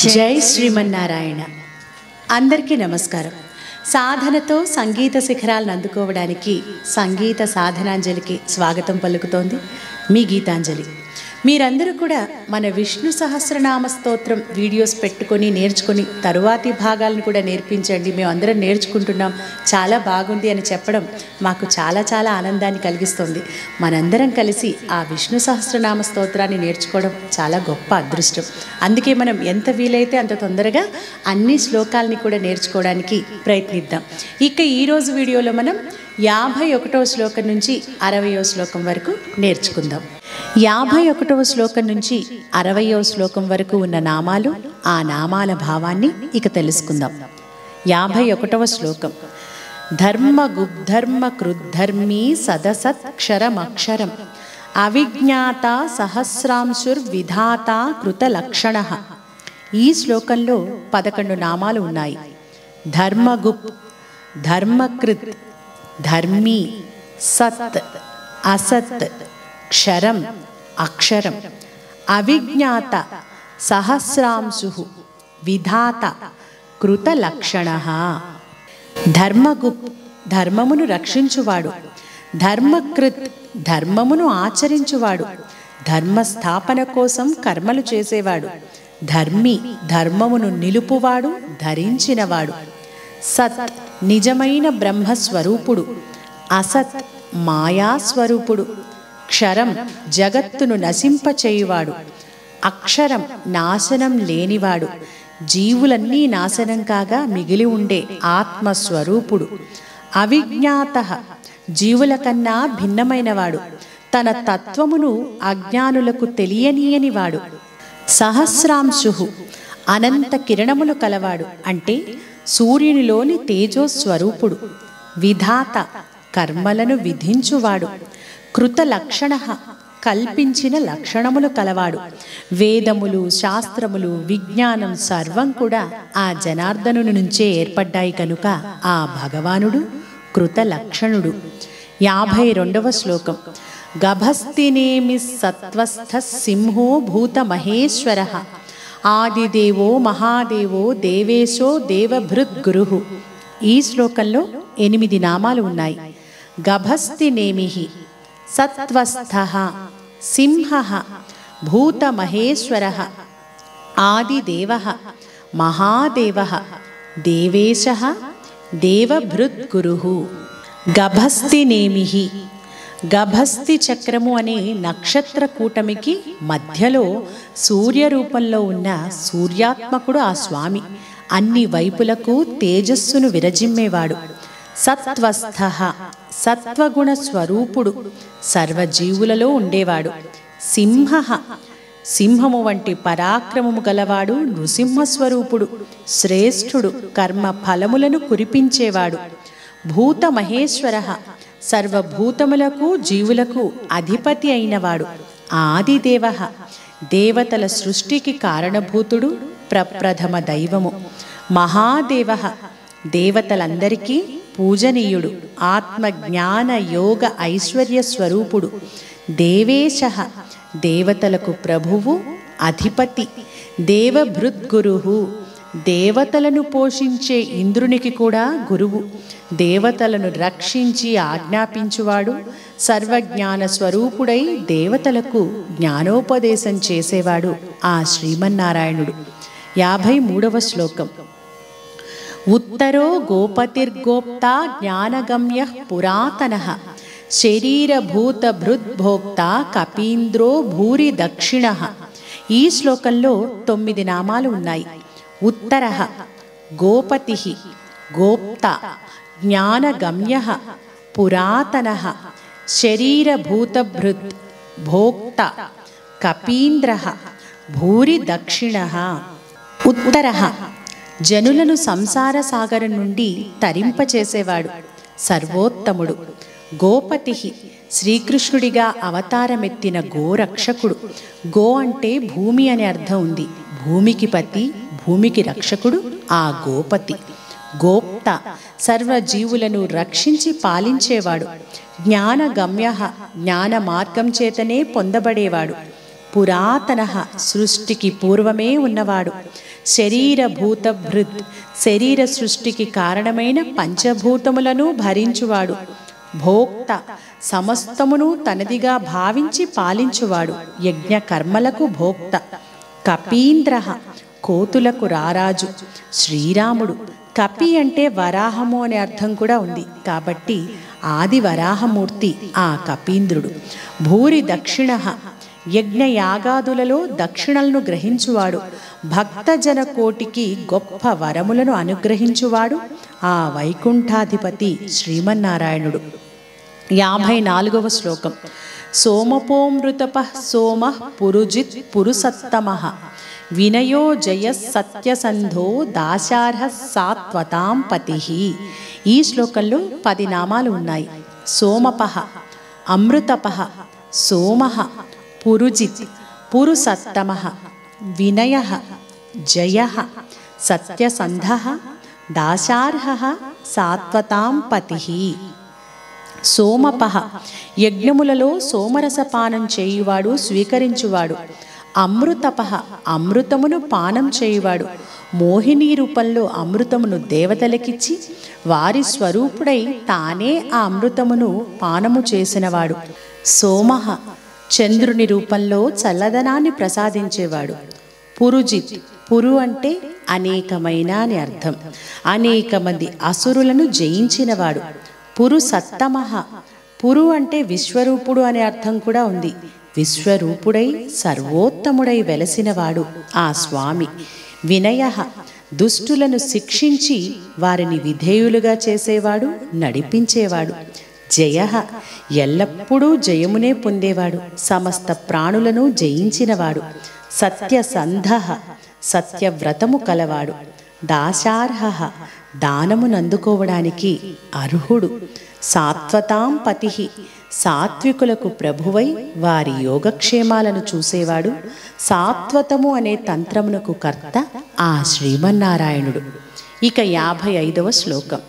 జై శ్రీమన్నారాయణ. అందరికీ నమస్కారం. సాధనతో సంగీత శిఖరాలను అందుకోవడానికి సంగీత సాధనాంజలికి స్వాగతం పలుకుతోంది మీ గీతాంజలి. మీరందరూ కూడా మన విష్ణు సహస్రనామ స్తోత్రం వీడియోస్ పెట్టుకొని నేర్చుకొని తరువాతి భాగాలను కూడా నేర్పించండి, మేము అందరం నేర్చుకుంటున్నాం, చాలా బాగుంది అని చెప్పడం మాకు చాలా చాలా ఆనందాన్ని కలిగిస్తుంది. మనందరం కలిసి ఆ విష్ణు సహస్రనామ స్తోత్రాన్ని నేర్చుకోవడం చాలా గొప్ప అదృష్టం. అందుకే మనం ఎంత వీలైతే అంత తొందరగా అన్ని శ్లోకాలని కూడా నేర్చుకోవడానికి ప్రయత్నిద్దాం. ఇక ఈరోజు వీడియోలో మనం 51వ శ్లోకం నుంచి 60వ శ్లోకం వరకు నేర్చుకుందాం. 51వ శ్లోకం నుంచి 60వ శ్లోకం వరకు ఉన్న నామాలు, ఆ నామాల భావాన్ని ఇక తెలుసుకుందాం. 51వ శ్లోకం. ధర్మ గుబ్ధర్మ కృద్ధర్మీ సదసత్క్షరమక్షరం అవిజ్ఞాత సహస్రాంశుర్విధాత కృతలక్షణ. ఈ శ్లోకంలో 11 నామాలు ఉన్నాయి. ధర్మగుప్, ధర్మకృత్, ధర్మీ, సత్, అసత్, క్షరం, అక్షరం, అవిజ్ఞాత, సహస్రాంశు, విధాత, కృతలక్షణ. ధర్మగుప్, ధర్మమును రక్షించువాడు. ధర్మకృత్, ధర్మమును ఆచరించువాడు, ధర్మస్థాపన కోసం కర్మలు చేసేవాడు. ధర్మి, ధర్మమును నిలుపువాడు, ధరించినవాడు. సత్, నిజమైన బ్రహ్మస్వరూపుడు. అసత్, మాయాస్వరూపుడు. క్షరం, జగత్తును నశింపచేయువాడు. అక్షరం, నాశనం లేనివాడు. జీవులన్నీ నాశనం కాగా మిగిలి ఉండే ఆత్మస్వరూపుడు. అవిజ్ఞాత, జీవుల కన్నా భిన్నమైనవాడు. తన తత్వమును అజ్ఞానులకు తెలియనీయనివాడు. సహస్రాంశు, అనంత కిరణములు కలవాడు, అంటే సూర్యునిలోని తేజోస్వరూపుడు. విధాత, కర్మలను విధించువాడు. కృతలక్షణ, కల్పించిన లక్షణములు కలవాడు. వేదములు, శాస్త్రములు, విజ్ఞానం సర్వం కూడా ఆ జనార్దనుని నుంచే ఏర్పడ్డాయి కనుక ఆ భగవానుడు కృతలక్షణుడు. 52వ శ్లోకం. గభస్తినేమి సత్వస్థ సింహో భూత మహేశ్వర ఆదిదేవో మహాదేవో దేవేశో దేవభృద్గురు. ఈ శ్లోకంలో 8 నామాలు ఉన్నాయి. గభస్తినేమిః, సత్వస్థః, సింహః, భూతమహేశ్వరః, ఆదిదేవః, మహాదేవః, దేవేశః, దేవభృద్గురుః. గభస్తినేమిః, గభస్తి చక్రము అనే నక్షత్ర కూటమికి మధ్యలో సూర్య రూపంలో ఉన్న సూర్యాత్మకుడు ఆ స్వామి. అన్ని వైపులకు తేజస్సును విరజిమ్మేవాడు. సత్వస్థః, సత్వగుణ స్వరూపుడు, సర్వజీవులలో ఉండేవాడు. సింహః, సింహము వంటి పరాక్రమము గలవాడు, నృసింహస్వరూపుడు, శ్రేష్ఠుడు, కర్మ ఫలములను కురిపించేవాడు. భూత మహేశ్వరః, సర్వభూతములకు జీవులకు అధిపతి అయినవాడు. ఆదిదేవః, దేవతల సృష్టికి కారణభూతుడు, ప్రప్రథమ దైవము. మహాదేవః, దేవతలందరికీ పూజనీయుడు, ఆత్మజ్ఞాన యోగ ఐశ్వర్య స్వరూపుడు. దేవేశః, దేవతలకు ప్రభువు, అధిపతి. దేవభృద్గురు, దేవతలను పోషించే ఇంద్రునికి కూడా గురువు. దేవతలను రక్షించి ఆజ్ఞాపించువాడు. సర్వజ్ఞాన స్వరూపుడై దేవతలకు జ్ఞానోపదేశం చేసేవాడు ఆ శ్రీమన్నారాయణుడు. 53వ శ్లోకం. ఉత్తరో గోపతిర్గోప్తా జ్ఞానగమ్యః పురాతనః శరీరభూతభృద్భోక్తా కపీంద్రో భూరి దక్షిణః. ఈ శ్లోకంలో 9 నామాలు ఉన్నాయి. ఉత్తరః, గోపతిః, గోప్తా, జ్ఞానగమ్యః, పురాతనః, శరీరభూతభృద్, భోక్తా, కపీంద్రః, భూరి దక్షిణః. ఉత్తరః, జనులను సంసార సాగరం నుండి తరింపచేసేవాడు, సర్వోత్తముడు. గోపతిః, శ్రీకృష్ణుడిగా అవతారమెత్తిన గోరక్షకుడు. గో అంటే భూమి అనే అర్థం ఉంది. భూమికి పతి, భూమికి రక్షకుడు ఆ గోపతి. గోప్త, సర్వజీవులను రక్షించి పాలించేవాడు. జ్ఞానగమ్యః, జ్ఞాన మార్గం చేతనే పొందబడేవాడు. పురాతన సృష్టికి పూర్వమే ఉన్నవాడు. శరీరభూతభృత్ శరీర సృష్టికి కారణమైన పంచభూతములను భరించువాడు. భోక్త సమస్తమును తనదిగా భావించి పాలించువాడు. యజ్ఞ కర్మలకు భోక్త. కపీంద్ర కోతులకు రారాజు. శ్రీరాముడు. కపి అంటే వరాహము అనే అర్థం కూడా ఉంది కాబట్టి ఆది వరాహమూర్తి ఆ కపీంద్రుడు. భూరి దక్షిణ యజ్ఞయాగాదులలో దక్షిణలను గ్రహించువాడు. భక్తజన కోటికి గొప్ప వరములను అనుగ్రహించువాడు ఆ వైకుంఠాధిపతి శ్రీమన్నారాయణుడు. 54వ శ్లోకం. సోమపోమృతప సోమ పురుజిత్ పురుసత్తమ వినయో జయ సత్యసంధో దాశార్హ సాత్వతాం పతి. ఈ శ్లోకంలో 10 నామాలు ఉన్నాయి. సోమపః అమృతపః సోమః పురుజిత్ పురుసత్తమః వినయః జయః సత్యసంధః దాశార్హః సాత్వతాం పతి. సోమపః యజ్ఞములలో సోమరసపానం చేయువాడు, స్వీకరించువాడు. అమృతపః అమృతమును పానం చేయువాడు. మోహిని రూపంలో అమృతమును దేవతలకిచ్చి వారి స్వరూపుడై తానే ఆ అమృతమును పానము చేసినవాడు. సోమః చంద్రుని రూపంలో చల్లదనాన్ని ప్రసాదించేవాడు. పురుజిత్ పురు అంటే అనేకమైన అని అర్థం. అనేక మంది అసురులను జయించినవాడు. పురుసత్తమః పురు అంటే విశ్వరూపుడు అనే అర్థం కూడా ఉంది. విశ్వరూపుడై సర్వోత్తముడై వెలసినవాడు ఆ స్వామి. వినయః దుష్టులను శిక్షించి వారిని విధేయులుగా చేసేవాడు, నడిపించేవాడు. జయః ఎల్లప్పుడూ జయమునే పొందేవాడు, సమస్త ప్రాణులను జయించినవాడు. సత్యసంధః సత్యవ్రతము కలవాడు. దాశార్హః దానమునందుకోవడానికి అర్హుడు. సాత్వతాం పతి సాత్వికులకు ప్రభువై వారి యోగక్షేమాలను చూసేవాడు. సాత్వతము అనే తంత్రమునకు కర్త ఆ శ్రీమన్నారాయణుడు. ఇక 55వ శ్లోకం.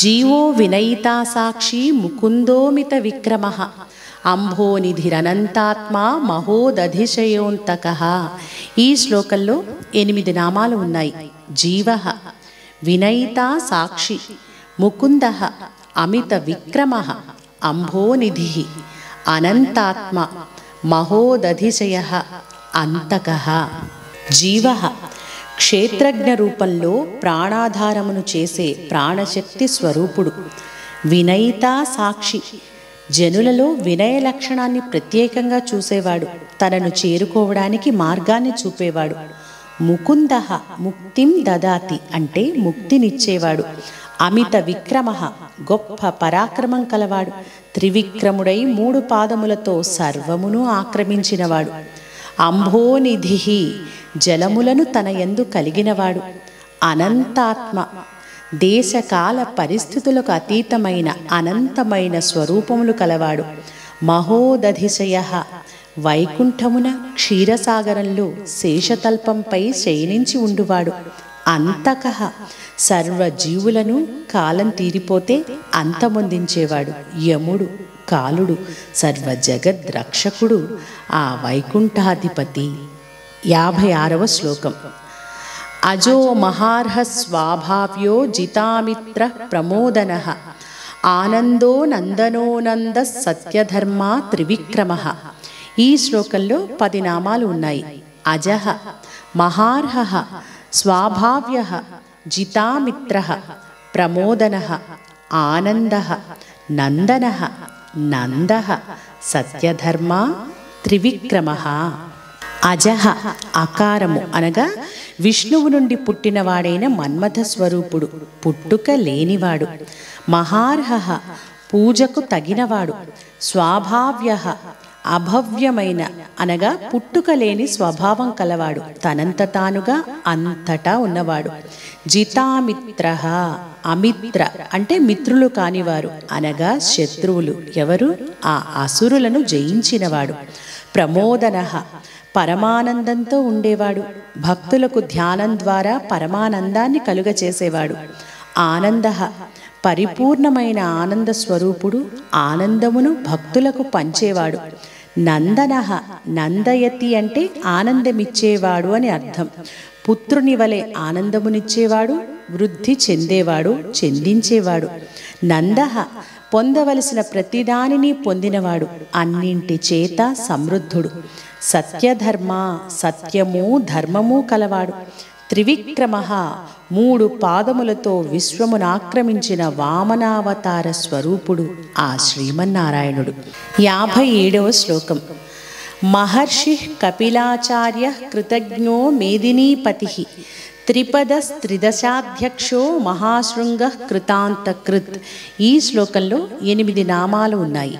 జీవో వినయితా సాక్షి ముకుందోమిత విక్రమః అంభోనిధిరనంతాత్మా మహోదధిశయోంతకః. ఈ శ్లోకంలో 8 నామాలు ఉన్నాయి. జీవః వినయితా సాక్షి, ముకుందః అమిత విక్రమః, అంభోనిధిః అనంతాత్మ, మహోదధిశయః అంతకః. జీవః క్షేత్రజ్ఞ రూపంలో ప్రాణాధారమును చేసే ప్రాణశక్తి స్వరూపుడు. వినయితా సాక్షి జనులలో వినయ లక్షణాన్ని ప్రత్యేకంగా చూసేవాడు, తనను చేరుకోవడానికి మార్గాన్ని చూపేవాడు. ముకుందః ముక్తిం దదాతి అంటే ముక్తినిచ్చేవాడు. అమిత విక్రమః గొప్ప పరాక్రమం కలవాడు. త్రివిక్రముడై 3 పాదములతో సర్వమును ఆక్రమించినవాడు. అంభోనిధిః జలములను తన యందు కలిగినవాడు. అనంతాత్మ దేశకాల పరిస్థితులకు అతీతమైన అనంతమైన స్వరూపములు కలవాడు. మహోదధిశయః వైకుంఠమున క్షీరసాగరంలో శేషతల్పంపై శయనించి ఉండువాడు. అంతకః సర్వజీవులను కాలం తీరిపోతే అంతమొందించేవాడు. యముడు కాలుడు సర్వ జగద్రక్షకుడు ఆ వైకుంఠాధిపతి. 56వ శ్లోకం. అజో మహార్హ స్వాభావ్యో జితామిత్ర ప్రమోదనః ఆనందో నందనోనంద సత్యధర్మా త్రివిక్రమః. ఈ శ్లోకంలో 10 నామాలు ఉన్నాయి. అజః మహార్హః స్వాభావ్యః జితామిత్రః ప్రమోదనః ఆనందః నందనః నందః సత్యధర్మా త్రివిక్రమః. అజః అకారము అనగా విష్ణువు నుండి పుట్టినవాడైన మన్మథ స్వరూపుడు, పుట్టుక లేనివాడు. మహార్హః పూజకు తగినవాడు. స్వాభావ్యః అభవ్యమైన అనగా పుట్టుక లేని స్వభావం కలవాడు, తనంత తానుగా అంతటా ఉన్నవాడు. జితామిత్రః అమిత్ర అంటే మిత్రులు కానివారు అనగా శత్రువులు. ఎవరు? ఆ అసురులను జయించినవాడు. ప్రమోదనః పరమానందంతో ఉండేవాడు. భక్తులకు ధ్యానం ద్వారా పరమానందాన్ని కలుగచేసేవాడు. ఆనందః పరిపూర్ణమైన ఆనంద స్వరూపుడు, ఆనందమును భక్తులకు పంచేవాడు. నందనః నందయతి అంటే ఆనందమిచ్చేవాడు అని అర్థం. పుత్రుని వలె ఆనందమునిచ్చేవాడు, వృద్ధి చెందేవాడు, చెందించేవాడు. నందః పొందవలసిన ప్రతిదానిని పొందినవాడు, అన్నింటి చేత సమృద్ధుడు. సత్యధర్మ సత్యము ధర్మము కలవాడు. త్రివిక్రమః 3 పాదములతో విశ్వమును ఆక్రమించిన వామనావతార స్వరూపుడు ఆ శ్రీమన్నారాయణుడు. 57వ శ్లోకం. మహర్షి కపిలాచార్య కృతజ్ఞో మేదినీపతిః త్రిపదస్త్రిదశాధ్యక్షో మహాశృంగ కృతాంతకృత్. ఈ శ్లోకంలో 8 నామాలు ఉన్నాయి.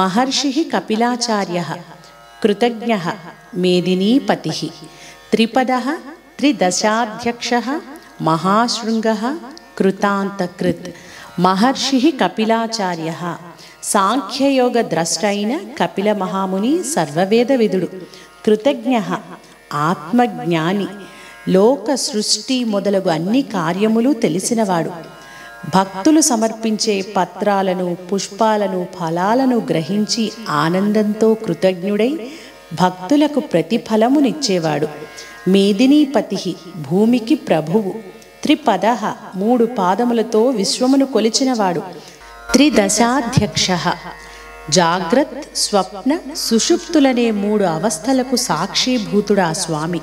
మహర్షి కపిలాచార్య, కృతజ్ఞ మేదినీపతిః, త్రిపదః త్రిదశాధ్యక్షః మహాశృంగః కృతాంతకృత్. మహర్షి కపిలాచార్య సాంఖ్యయోగ ద్రష్ట అయిన కపిల మహాముని సర్వవేద విదుడు. కృతజ్ఞ ఆత్మజ్ఞాని, లోక సృష్టి మొదలగు అన్ని కార్యములు తెలిసినవాడు. భక్తులు సమర్పించే పత్రాలను, పుష్పాలను, ఫలాలను గ్రహించి ఆనందంతో కృతజ్ఞుడై భక్తులకు ప్రతిఫలమునిచ్చేవాడు. మేదినీపతిః భూమికి ప్రభువు. త్రిపదః 3 పాదములతో విశ్వమును కొలిచినవాడు. త్రిదశాధ్యక్షః జాగ్రత్ స్వప్న సుషుప్తులనే 3 అవస్థలకు సాక్షిభూతుడా స్వామి.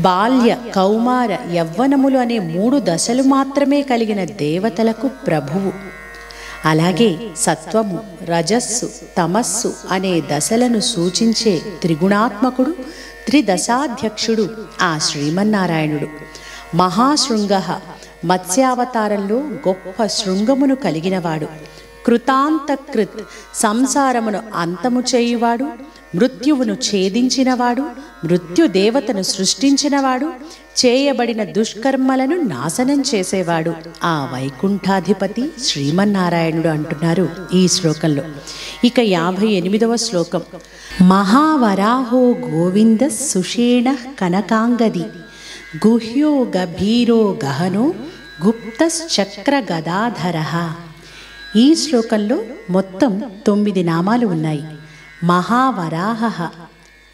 బాల్య కౌమార యవ్వనములు అనే 3 దశలు మాత్రమే కలిగిన దేవతలకు ప్రభువు. అలాగే సత్వము, రజస్సు, తమస్సు అనే దశలను సూచించే త్రిగుణాత్మకుడు, త్రిదశాధ్యక్షుడు ఆ శ్రీమన్నారాయణుడు. మహాశృంగః మత్స్యావతారంలో గొప్ప శృంగమును కలిగినవాడు. కృతాంతకృత్ సంసారమును అంతము చేయువాడు, మృత్యువును ఛేదించినవాడు, మృత్యుదేవతను సృష్టించినవాడు, చేయబడిన దుష్కర్మలను నాశనం చేసేవాడు ఆ వైకుంఠాధిపతి శ్రీమన్నారాయణుడు అంటున్నారు ఈ శ్లోకంలో. ఇక 58వ శ్లోకం. మహావరాహో గోవింద సుషేణ కనకాంగది గుహ్యో గభీరో గహనో గుప్తశ్చక్ర గదాధరః. ఈ శ్లోకంలో మొత్తం 9 నామాలు ఉన్నాయి. మహావరాహః,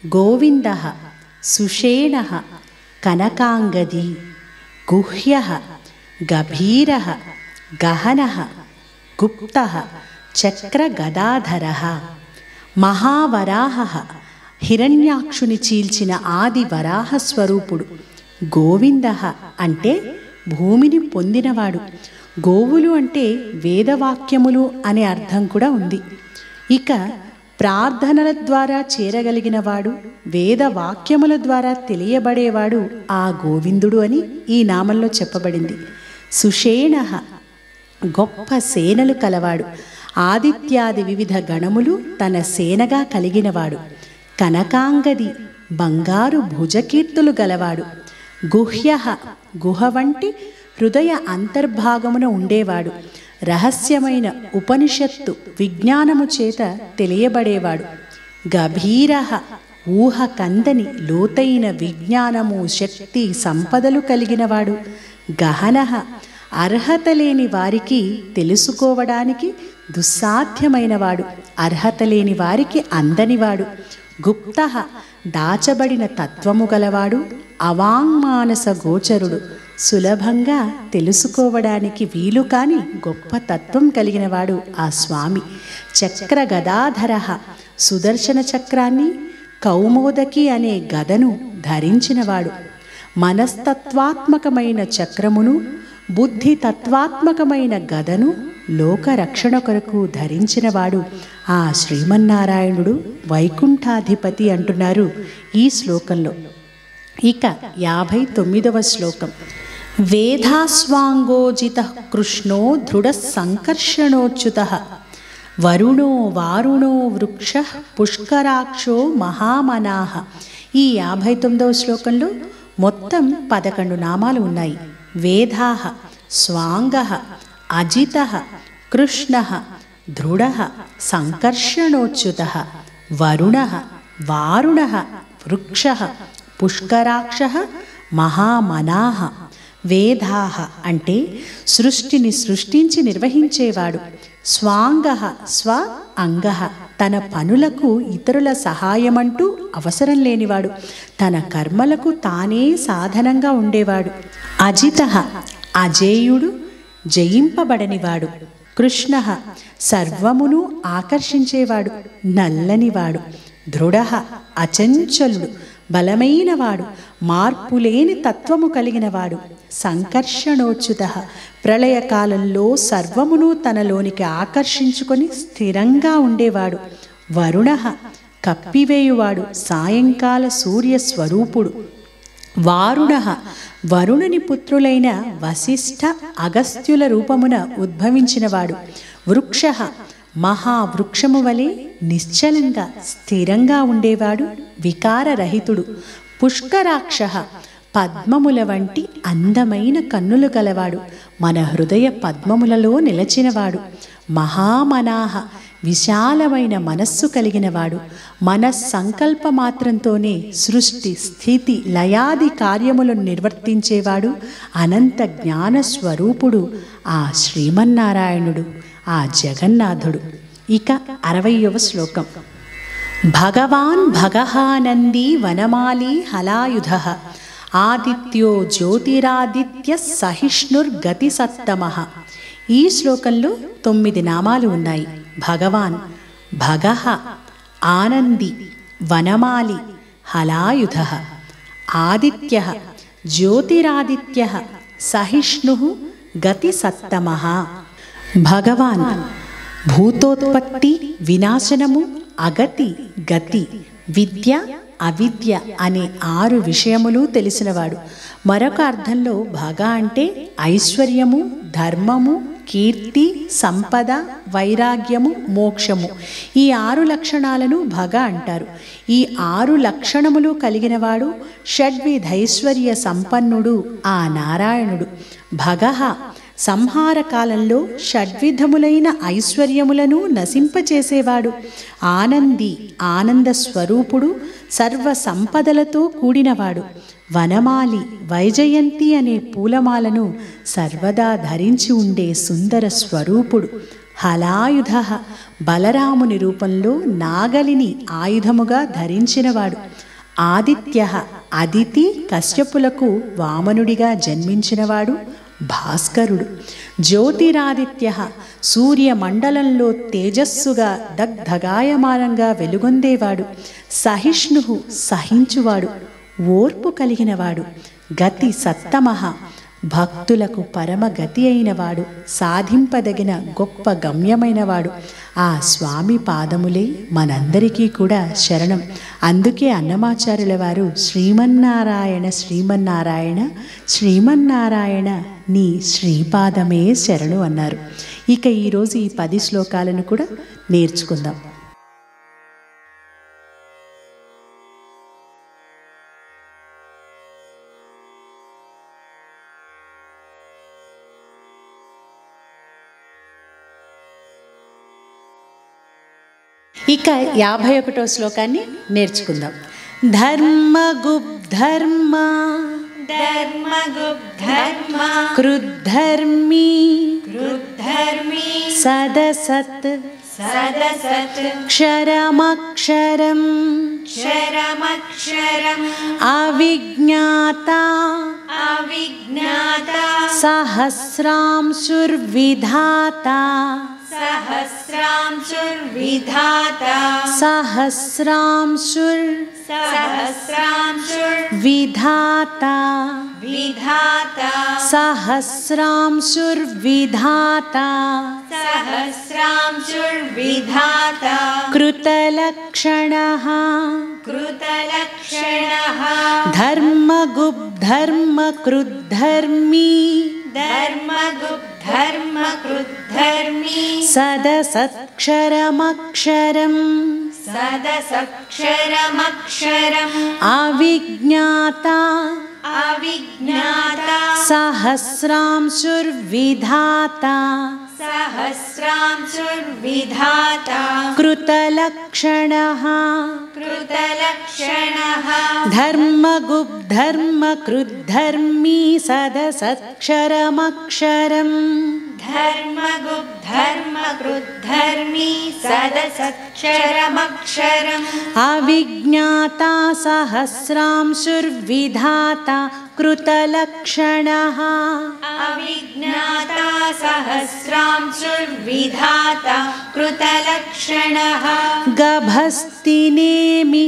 గోవిందః, సుషేణః, కనకాంగది, గుహ్యః, గభీరః, గహనః, గుప్తః, చక్ర గదాధరః. మహావరాహః హిరణ్యాక్షుని చీల్చిన ఆది వరాహ స్వరూపుడు. గోవిందః అంటే భూమిని పొందినవాడు. గోవులు అంటే వేదవాక్యములు అనే అర్థం కూడా ఉంది. ఇక ప్రార్థనల ద్వారా చేరగలిగినవాడు, వేదవాక్యముల ద్వారా తెలియబడేవాడు ఆ గోవిందుడు అని ఈ నామంలో చెప్పబడింది. సుషేణః గొప్ప సేనలు కలవాడు. ఆదిత్యాది వివిధ గణములు తన సేనగా కలిగినవాడు. కనకాంగది బంగారు భుజకీర్తులు గలవాడు. గుహ్యః గుహ వంటి హృదయ అంతర్భాగమున ఉండేవాడు. రహస్యమైన ఉపనిషత్తు విజ్ఞానము చేత తెలియబడేవాడు. గభీరః ఊహ కందని లోతైన విజ్ఞానము, శక్తి, సంపదలు కలిగినవాడు. గహనః అర్హత లేని వారికి తెలుసుకోవడానికి దుస్సాధ్యమైనవాడు, అర్హత లేని వారికి అందనివాడు. గుప్తః దాచబడిన తత్వము గలవాడు. అవాంగ్మానస గోచరుడు, సులభంగా తెలుసుకోవడానికి వీలు కాని గొప్ప తత్వం కలిగినవాడు ఆ స్వామి. చక్ర గదాధరః సుదర్శన చక్రాన్ని, కౌమోదకి అనే గదను ధరించినవాడు. మనస్తత్వాత్మకమైన చక్రమును, బుద్ధి తత్వాత్మకమైన గదను లోకరక్షణ కొరకు ధరించినవాడు ఆ శ్రీమన్నారాయణుడు వైకుంఠాధిపతి అంటున్నారు ఈ శ్లోకంలో. ఇక 59వ శ్లోకం. వేదాస్వాంగోజిత కృష్ణో దృఢ సంకర్షణోచ్యుత వరుణో వారుణో వృక్ష పుష్కరాక్షో మహామనాహ. ఈ 59వ శ్లోకంలో మొత్తం 11 నామాలు ఉన్నాయి. వేదాః, స్వాంగః, అజితః, కృష్ణః, దృఢః, సంకర్షణోచ్యుతః, వరుణః, వారుణః, వృక్షః, పుష్కరాక్షః, మహామనాః. వేదాః అంటే సృష్టిని సృష్టించి నిర్వహించేవాడు. స్వాంగః స్వ అంగః తన పనులకు ఇతరుల సహాయమంటూ అవసరం లేనివాడు, తన కర్మలకు తానే సాధనంగా ఉండేవాడు. అజితః అజేయుడు, జయింపబడనివాడు. కృష్ణః సర్వమును ఆకర్షించేవాడు, నల్లనివాడు. దృఢః అచంచలుడు, బలమైనవాడు, మార్పులేని తత్వము కలిగినవాడు. సంకర్షణోచ్యుతః ప్రళయకాలంలో సర్వమును తనలోనికి ఆకర్షించుకొని స్థిరంగా ఉండేవాడు. వరుణః కప్పివేయువాడు, సాయంకాల సూర్యస్వరూపుడు. వారుణః వరుణుని పుత్రులైన వశిష్ఠ అగస్త్యుల రూపమున ఉద్భవించినవాడు. వృక్షః మహావృక్షము వలె నిశ్చలంగా స్థిరంగా ఉండేవాడు, వికారరహితుడు. పుష్కరాక్షః పద్మముల వంటి అందమైన కన్నులు గలవాడు, మన హృదయ పద్మములలో నిలచినవాడు. మహామనాహ విశాలమైన మనస్సు కలిగినవాడు. మనస్సంకల్ప మాత్రంతోనే సృష్టి స్థితి లయాది కార్యములను నిర్వర్తించేవాడు. అనంత జ్ఞానస్వరూపుడు ఆ శ్రీమన్నారాయణుడు, ఆ జగన్నాథుడు. ఇక 60వ శ్లోకం. భగవాన్ భగహానందీ వనమాలి హలాయుధః ఆదిత్యో జ్యోతిరాదిత్య సహిష్ణుర్గతి సత్తమః. ఈ శ్లోకంలో 9 నామాలు ఉన్నాయి. భగవాన్, భగః, ఆనంది, వనమాలి, హలాయుధః, ఆదిత్యః, జ్యోతిరాదిత్యః, సహిష్ణుః, గతి సత్తమః. భగవాన్ భూతోత్పత్తి, వినాశనము, అగతి, గతి, విద్య, అవిద్య అనే 6 విషయములు తెలిసినవాడు. మరొక అర్థంలో భగ అంటే ఐశ్వర్యము, ధర్మము, కీర్తి, సంపద, వైరాగ్యము, మోక్షము. ఈ 6 లక్షణాలను భగ అంటారు. ఈ 6 లక్షణములు కలిగినవాడు షడ్విధైశ్వర్య సంపన్నుడు ఆ నారాయణుడు. భగః సంహార కాలంలో షడ్విధములైన ఐశ్వర్యములను నశింపచేసేవాడు. ఆనంది ఆనంద స్వరూపుడు, సర్వ సంపదలతో కూడినవాడు. వనమాలి వైజయంతి అనే పూలమాలను సర్వదా ధరించి ఉండే సుందర స్వరూపుడు. హలాయుధః బలరాముని రూపంలో నాగలిని ఆయుధముగా ధరించినవాడు. ఆదిత్యః అదితి కశ్యపులకు వామనుడిగా జన్మించినవాడు, భాస్కరుడు. జ్యోతిరాదిత్యః సూర్యమండలంలో తేజస్సుగా దగ్ధగాయమానంగా వెలుగొందేవాడు. సహిష్ణుః సహించువాడు, ఓర్పు కలిగినవాడు. గతి సత్తమః భక్తులకు పరమ గతి అయినవాడు, సాధింపదగిన గొప్ప గమ్యమైనవాడు. ఆ స్వామి పాదములే మనందరికీ కూడా శరణం. అందుకే అన్నమాచార్యుల వారు శ్రీమన్నారాయణ శ్రీమన్నారాయణ శ్రీమన్నారాయణ నీ శ్రీపాదమే శరణు అన్నారు. ఇక ఈరోజు ఈ 10 శ్లోకాలను కూడా నేర్చుకుందాం. ఇక 51వ శ్లోకాన్ని నేర్చుకుందాం. ధర్మగుబ్ధర్మ ధర్మగుబ్ధర్మ కృద్ధర్మి కృద్ధర్మి సదసత్ సదసత్ క్షరమక్షరం క్షరమక్షరం అవిజ్ఞాత అవిజ్ఞాత సహస్రాంశుర్విధాత సహస్రాంశుర్విధాత సహస్రాంశుర్ సహస్రాంశుర్విధాత విధాత సహస్రాంశుర్విధాత సహస్రాంశుర్విధాత కృతలక్షణః కృతలక్షణః ధర్మగుబ్ధర్మ కృద్ధర్మి ధర్మగుబ్ధర్మ కృద్ధర్మి సదసత్క్షరమక్షరం సదసక్షరమక్షరం అవిజ్ఞాత అవిజ్ఞాత సహస్రాంశుర్విధాత सहस्रांशुर्विधाता कृतलक्षणः कृतलक्षणः धर्मगुप्धर्मकृद्धर्मी सदसत्क्षरमक्षरम् धर्मगुप्धर्मकृद्धर्मी सदसत्क्षरमक्षरम् अविज्ञाता सहस्रांशुर्विधाता कृतलक्षणः अविज्ञाता सहस्रांशुर्विधाता कृतलक्षणः गभस्तिनेमि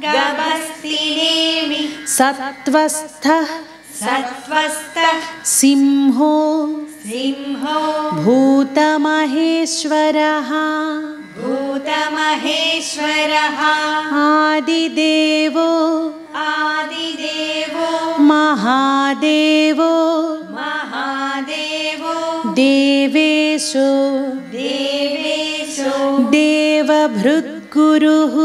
गभस्तिनेमि सत्त्वस्थः सत्त्वस्थः सिंहो सिंहो भूतमहेश्वरः भूतमहेश्वरः आदिदेवो आदिदेवो महादेवो महादेवो देवेशो देवेशो देवभृद्गुरुः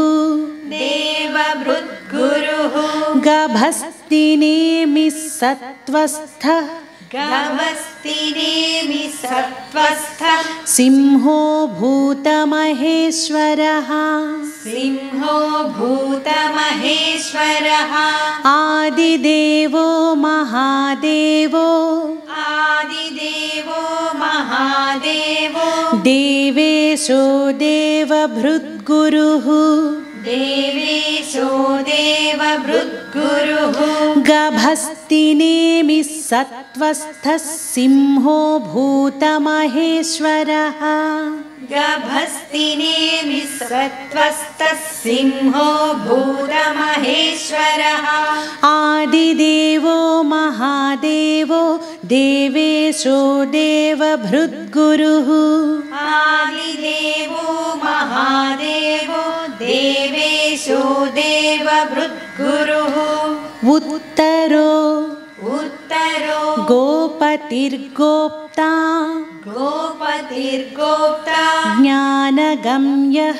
देवभृद्गुरुः गभस्तिनेमि सत्त्वस्थः गभस्तिनेमि सत्त्वस्थः सिंहो भूतमहेश्वरः सिंहो भूतमहेश्वरः आदिदेवो महादेवो आदिदेवो महादेवो देवेशो देवभृद्गुरुः देवेशो देवभृद्गुरुः गभस्तिनेमि सत्त्वस्थः सिंहो भूतमहेश्वरः गभस्तिनेमि सत्त्वस्थः सिंहो भूतमहेश्वरः आदिदेवो महादेवो देवेशो देवभृद्गुरुः आदिदेवो महादेवो देवेशो देवभृद्गुरुः उत्तरो उत्तरो गोपतिर्गोप्ता गोपतिर्गोप्ता ज्ञानगम्यः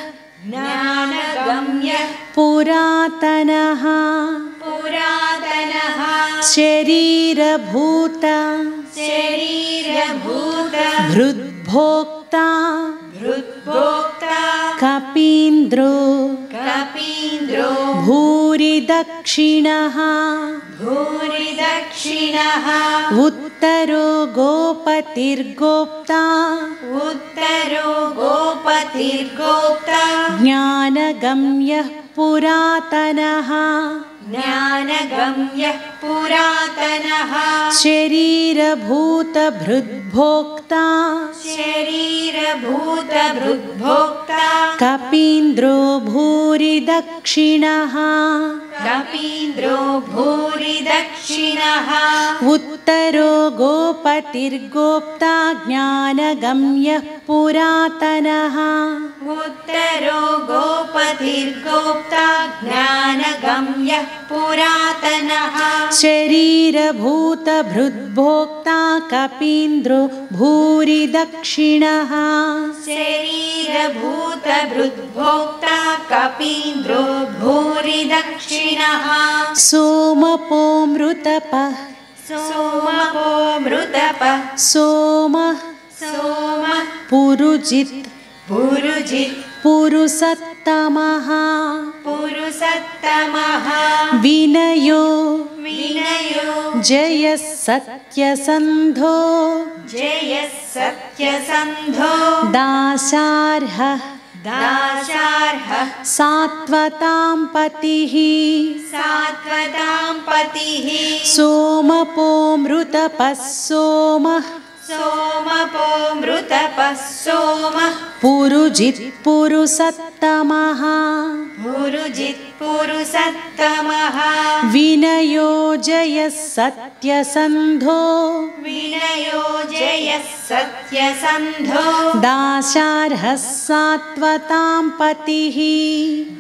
ज्ञानगम्यः पुरातनः पुरातनः शरीरभूत शरीरभूत भृद्भोक्ता भृद्भोक्ता कपीन्द्रो कपीन्द्रो भूरिदक्षिणः भूरिदक्षिणः उत्तरो गोपतिर्गोप्ता उत्तरो गोपतिर्गोप्ता ज्ञानगम्यः पुरातनः ज्ञानगम्यः पुरातनः शरीरभूतभृद्भोक्ता शरीरभूतभृद्भोक्ता कपीन्द्रो भूरिदक्षिणः कपीन्द्रो भूरिदक्षिणः उत्तरो गोपतिर्गोप्ता ज्ञानगम्यः पुरातनः उत्तरो गोपतिर्गोप्ता ज्ञानगम्यः पुरातनः शरीरभूतभृद्भोक्ता कपीन्द्रो भूरिदक्षिणः शरीरभूतभृद्भोक्ता कपीन्द्रो भूरिदक्षिणः सोमपोमृतपः सोमपो मृतपः सोमः सोमः पुरुजित् पुरुजित् पुरुषत्तमः पुरुषत्तमः विनयो विनयो जयः सत्यसन्धो जयः सत्यसन्धो दासार्हः दाशार्हः सात्वतां पतिः सात्वतां पतिः सोमपोमृतपः सोमः सोमपो मृतपः सोमः पुरुजित् पुरुषत्तमः पुरुजित् पुरुषत्तमः विनयो जयः सत्यसन्धो विनयो जयः सत्यसन्धो दाशार्हः सात्वतां पतिः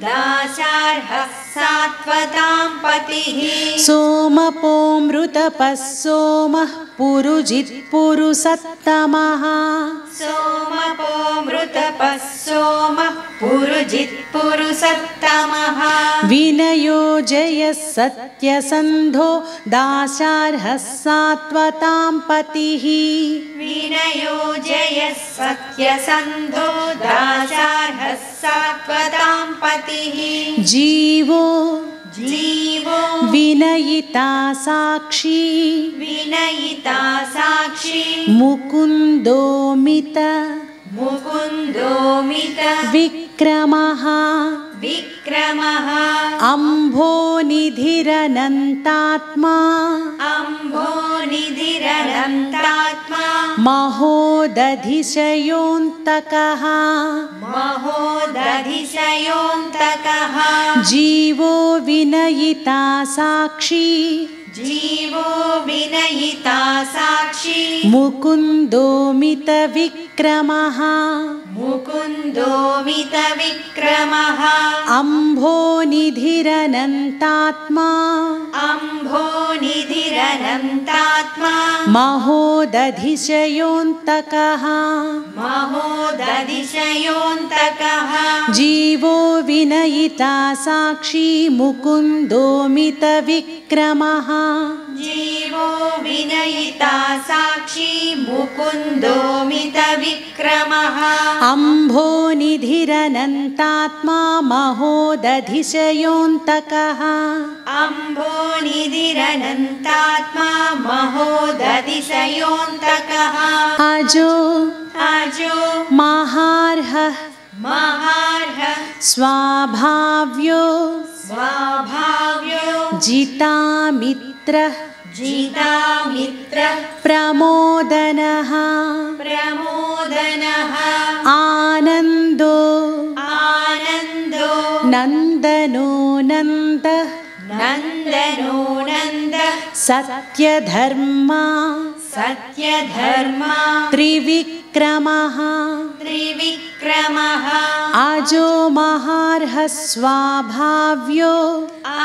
दाशार्हः सात्वतां पतिः सोमपोमृतपः सोमः पुरुजित् पुरुषत्तमः सोमपो मृतपः सोमः पुरुजित्पुरुषत्तमः विनयो जयः सत्यसन्धो दाशार्हः सात्वतां पतिः विनयो जयः सत्यसन्धो दाशार्हः सात्वतां पतिः जीवो जीवो विनयिता साक्षी विनयिता साक्षी मुकुन्दोमित मुकुन्दोमित विक्रमः विक्रमः अम्भोनिधिरनन्तात्मा अम्भोनिधिरनन्तात्मा महोदधिशयोऽन्तकः महोदधिशयोऽन्तकः जीवो विनयिता साक्षी जीवो विनयिता साक्षी मुकुन्दोमित विक्रमः मुकुन्दोमित विक्रमः अम्भोनिधिरनन्तात्मा अम्भोनिधिरनन्तात्मा महोदधिशयोऽन्तकः महोदधिशयोऽन्तकः जीवो विनयिता साक्षी मुकुन्दोमित विक्रमः जीवो विनयिता साक्षी मुकुन्दोमित विक्रमः अम्भोनिधिरनन्तात्मा महोदधिशयोऽन्तकः अम्भोनिधिरनन्तात्मा महोदधिशयोऽन्तकः अजो अजो महार्हः महार्हः स्वाभाव्यो स्वाभाव्यो जितामित्रः जितामित्रः प्रमोदनः प्रमोदनः आनन्दो आनन्दो नन्दनो नन्दः नन्दनो नन्दः सत्यधर्मा सत्यधर्मा त्रिविक्रमः त्रिविक्रमः अजो महार्हः स्वाभाव्यो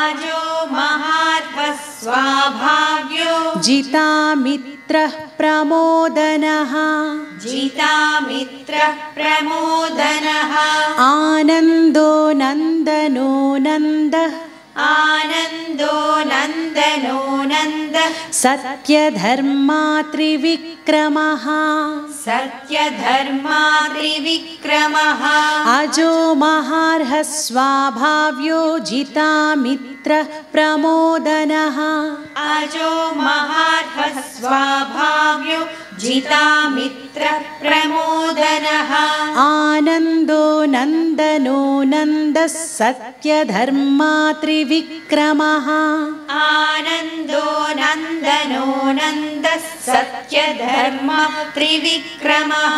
आजो महार्हः स्वाभाव्यो जितामित्रः प्रमोदनः जितामित्रः प्रमोदनः आनन्दो नन्दनो नन्दः आनन्दो नन्दनो नन्दः सत्यधर्मा त्रिविक्रमः सत्यधर्मा त्रिविक्रमः अजो महार्हः स्वाभाव्यो जितामित्रः प्रमोदनः अजो महार्हः स्वाभाव्यो जितामित्रः प्रमोदनः आनन्दो नन्दनो नन्दः सत्यधर्मा त्रिविक्रमः आनन्दो नन्दनो नन्दः सत्यधर्मा त्रिविक्रमः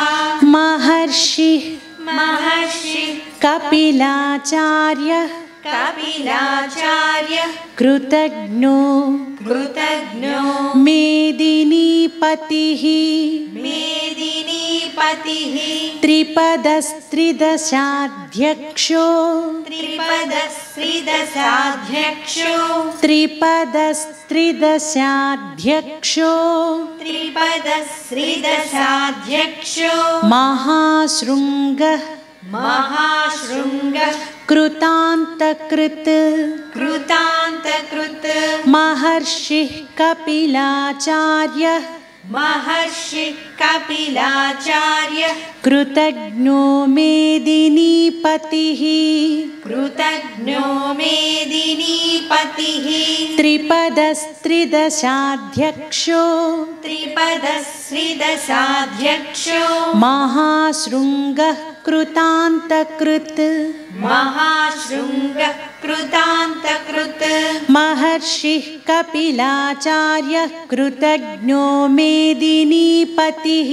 महर्षिः महर्षि कपिलाचार्यः कपिलाचार्य कृतज्ञो कृतज्ञो मेदिनीपतिः मेदिनीपतिः त्रिपदस्त्रिदशाध्यक्षो त्रिपदस्त्रिदशाध्यक्षो त्रिपदस्त्रिदशाध्यक्षो त्रिपदस्त्रिदशाध्यक्षो महाशृङ्गः महाशृङ्गः कृतान्तकृत् कृतान्तकृत् महर्षिः कपिलाचार्यः महर्षि कपिलाचार्य कृतज्ञो मेदिनीपतिः कृतज्ञो मेदिनीपतिः त्रिपदस्त्रिदशाध्यक्षो त्रिपदस्त्रिदशाध्यक्षो महाशृङ्गः कृतान्तकृत् महाशृङ्गः कृतान्तकृत् महर्षिः कपिलाचार्यः कृतज्ञो मेदिनीपतिः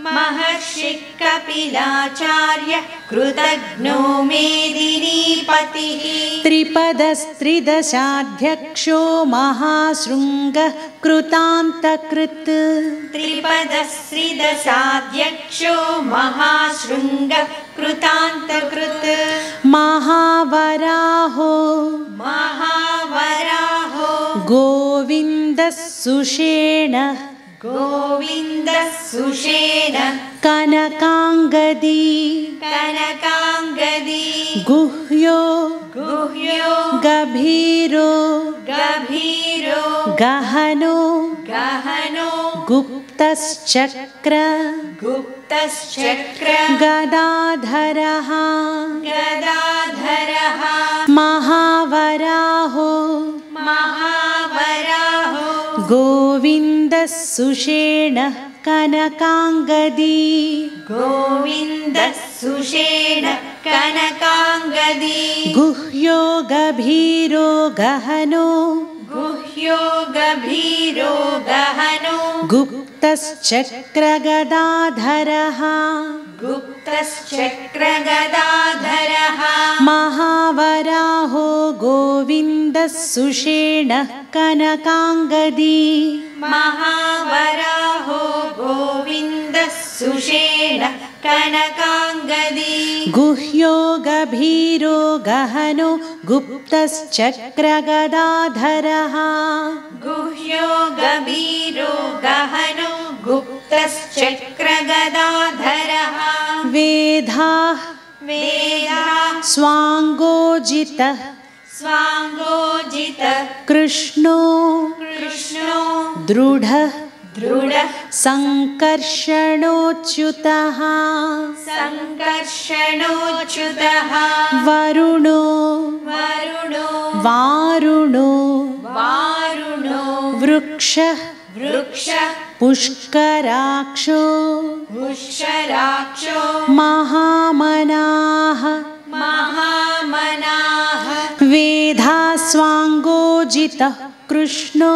महर्षि कपिलाचार्य कृतज्ञो मेदिनीपतिः त्रिपदस्त्रिदशाध्यक्षो महाशृङ्गः कृतान्तकृत् त्रिपदस्त्रिदशाध्यक्षो महाशृङ्गः कृतान्तकृत् महावराहो महावराहो गोविन्दः सुषेणः गोविन्दः सुषेण कनकाङ्गदी कनकाङ्गदी गुह्यो गुह्यो गभीरो गभीरो गहनो गहनो गुप्तश्चक्र गुप्तश्चक्र गदाधरः गदाधरः महावराहो महावराहो गोविन्दः सुषेणः कनकाङ्गदी गोविन्दः सुषेण कनकाङ्गदी गुह्यो गभीरो गहनो गुह्यो गभीरो गहनो गुप्तश्चक्रगदाधरः गुप्तश्चक्रगदाधरः महावराहो गोविन्दः सुषेणः कनकाङ्गदी महावराहो गोविन्दः सुषेण कनकाङ्गदी गुह्यो गभीरो गहनो गुप्तश्चक्रगदाधरः गुह्यो गभीरो गहनो गुप्तश्चक्रगदाधरः वेदाः वेदा स्वाङ्गोजितः स्वाङ्गोजितः कृष्णो कृष्णो दृढः दृढः सङ्कर्षणोच्युतः सङ्कर्षणोच्युतः वरुणो वरुणो वारुणो वारुणो वृक्षः वृक्षः पुष्कराक्षो पुष्कराक्षो महामनाः महामनाः वेदास्वाङ्गोजितः कृष्णो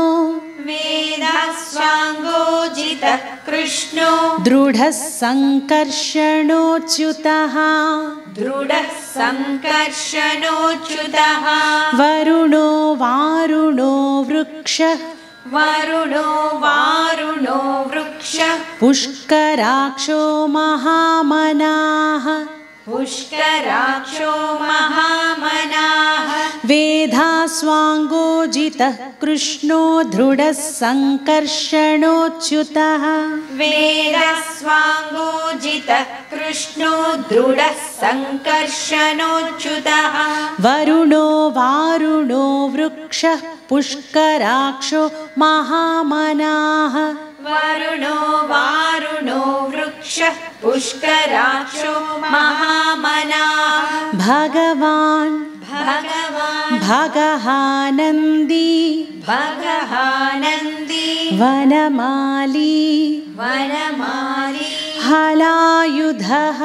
वेदः स्वाङ्गोजितः कृष्णो दृढः सङ्कर्षणोच्युतः दृढः सङ्कर्षणोच्युतः वरुणो वारुणो वृक्षः वरुणो वारुणो वृक्षः पुष्कराक्षो महामनाः पुष्कराक्षो महामनाः वेदास्वाङ्गोजितः कृष्णो दृढः सङ्कर्षणोच्युतः वेदः स्वाङ्गोजितः कृष्णो दृढः सङ्कर्षणोच्युतः वरुणो वारुणो वृक्षः पुष्कराक्षो महामनाः वरुणो वारुणो वृक्षः पुष्कराक्षो महामनाः भगवान् भगवान् भगहानन्दी भगहानन्दी वनमाली वनमाली हलायुधः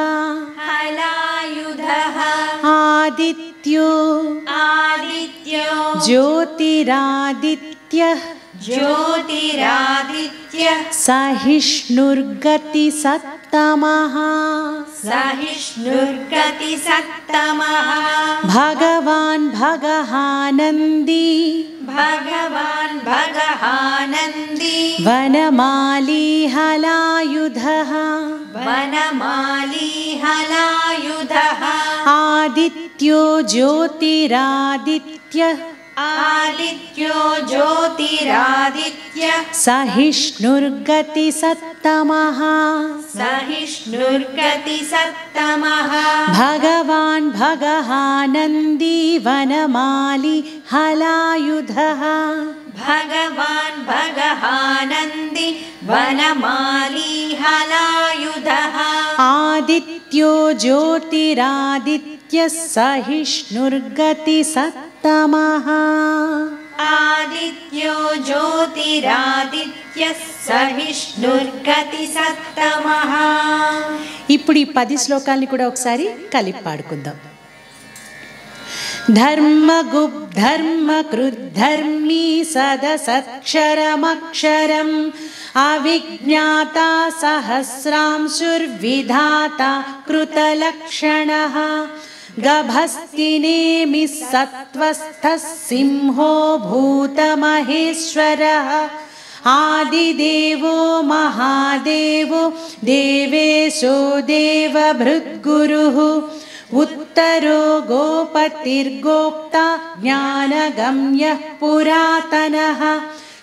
हलायुधः आदित्यो आदित्यो ज्योतिरादित्यः ज्योतिरादित्यः सहिष्णुर्गतिसत्तमः सहिष्णुर्गतिसत्तमः भगवान् भगहानन्दी भगवान् भगहानन्दी वनमाली हलायुधः वनमाली हलायुधः आदित्यो ज्योतिरादित्यः आदित्यो ज्योतिरादित्यः सहिष्णुर्गतिसत्तमः सहिष्णुर्गतिसत्तमः भगवान् भगहानन्दी वनमाली हलायुधः भगवान् भगहानन्दी वनमाली हलायुधः आदित्यो ज्योतिरादित्यः सहिष्णुर्गतिसत्तमः आदित्यो ज्योतिरादित्यः సహిష్ణుర్గతిసత్తమః. ఇప్పుడు ఈ 10 శ్లోకాల్ని కూడా ఒకసారి కలిపి పాడుకుందాం. ధర్మగుప్ధర్మకృద్ధర్మీ సదసత్క్షరమక్షరం అవిజ్ఞాతా సహస్రాంశుర్విధాతా కృతలక్షణః గభస్తినేమి సత్వస్థః సింహో భూతమహేశ్వరః ఆదిదేవో మహాదేవో దేవేశో దేవభృద్గురుః ఉత్తరో గోపతిర్గోప్తా జ్ఞానగమ్యః పురాతనః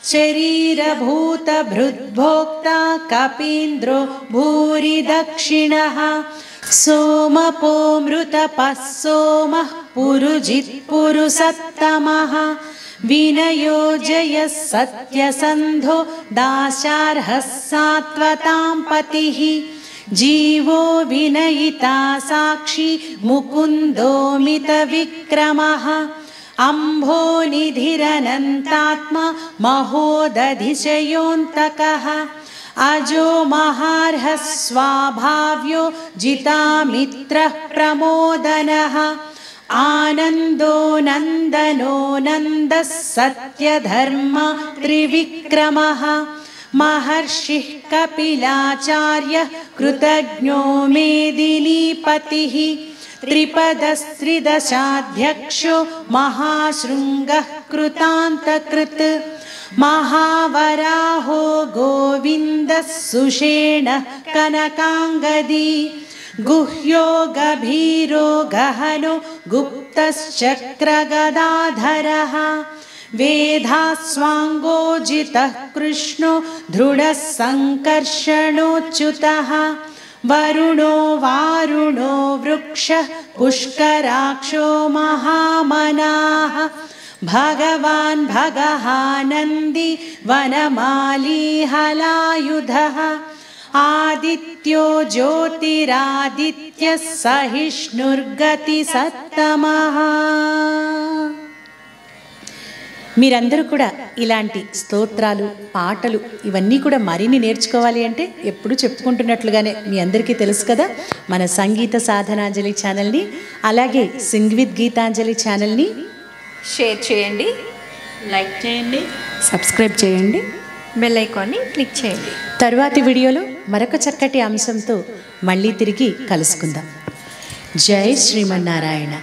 शरीरभूतभृद्भोक्ता कपीन्द्रो भूरि दक्षिणः सोमपो मृतपः सोमः पुरुजित्पुरुषत्तमः विनयो जयः सत्यसन्धो दाशार्हः सात्वतां पतिः जीवो विनयिता साक्षी मुकुन्दो मितविक्रमः अम्भो निधिरनन्तात्मा महोदधिशयोऽन्तकः अजो महार्हः स्वाभाव्यो जितामित्रः प्रमोदनः आनन्दो नन्दनो नन्दः सत्यधर्म त्रिविक्रमः महर्षिः कपिलाचार्यः कृतज्ञो मेदिनीपतिः त्रिपदस्त्रिदशाध्यक्षो महाशृङ्गः कृतान्तकृत् महावराहो गोविन्दः सुषेणः कनकाङ्गदी गुह्यो गभीरो गहनो गुप्तश्चक्रगदाधरः वेधास्वाङ्गोजितः कृष्णो दृढः सङ्कर्षणोच्युतः वरुणो वारुणो वृक्षः पुष्कराक्षो महामनाः भगवान् भगहानन्दी वनमाली हलायुधः आदित्यो ज्योतिरादित्यः सहिष्णुर्गतिसత్తమः। మీరందరూ కూడా ఇలాంటి స్తోత్రాలు పాటలు ఇవన్నీ కూడా మరిన్ని నేర్చుకోవాలి అంటే ఎప్పుడు చెప్పుకుంటున్నట్లుగానే మీ అందరికీ తెలుసు కదా, మన సంగీత సాధనాంజలి ఛానల్ని అలాగే సింగ్ విత్ గీతాంజలి ఛానల్ని షేర్ చేయండి, లైక్ చేయండి, సబ్స్క్రైబ్ చేయండి, బెల్ ఐకాన్ని క్లిక్ చేయండి. తరువాతి వీడియోలో మరొక చక్కటి అంశంతో మళ్ళీ తిరిగి కలుసుకుందాం. జై శ్రీమన్నారాయణ.